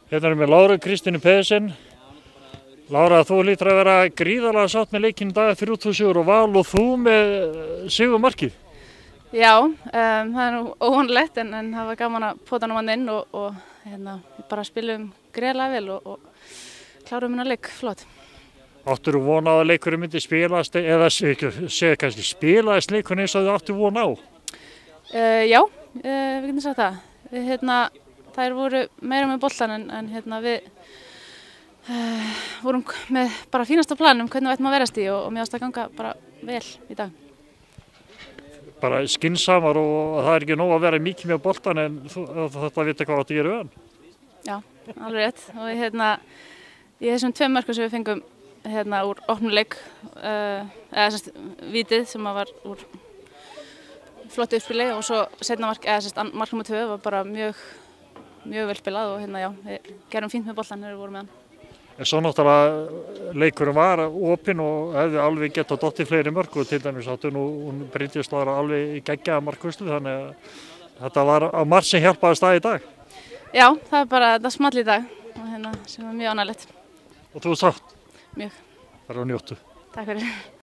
Hérna erum við Láru Kristínu Pedersen. Lára, þú lítur að vera gríðarlega sátt með leikinn í dag, 3-2 sigur og Val og þú með sigurmarkið. Já, það er nú óvanlegt en það var gaman að pota hann inn og við bara spilum greiðlega vel og klárum hérna leik flott. Áttur þú von á að leikurinn myndi spilast eða segja kannski spilaðist leikurinn eins og þið áttu von á? Já, við getum sagt það. Þær voru meira með boltan en við vorum með bara fínasta plan hvernig við ættum að verast í og mér ást að ganga bara vel í dag. Bara skynsamar og það er ekki nóg að vera mikið með boltan en þetta vita hvað þetta gerir við hann. Já, alveg rétt og í þessum 2 mörkum sem við fengum úr opnum leik, eða vítið sem var úr flottu uppspili og svo seinna mark nummer 2 var bara mjög vel spilað og já, við gerum fínt með boltan þegar við vorum með hann. En svo náttúrulega leikurinn var opinn og hefði alveg getað dottið fleiri mörk og til dæmis áttu hún Bryndís Lára alveg í geggjaða markvörslu þannig að þetta var á margt sem hjálpaði stað í dag. Já, það er bara þetta small í dag og sem var mjög ánægilegt. Og þú sátt? Mjög. Það er á njóttu. Takk fyrir.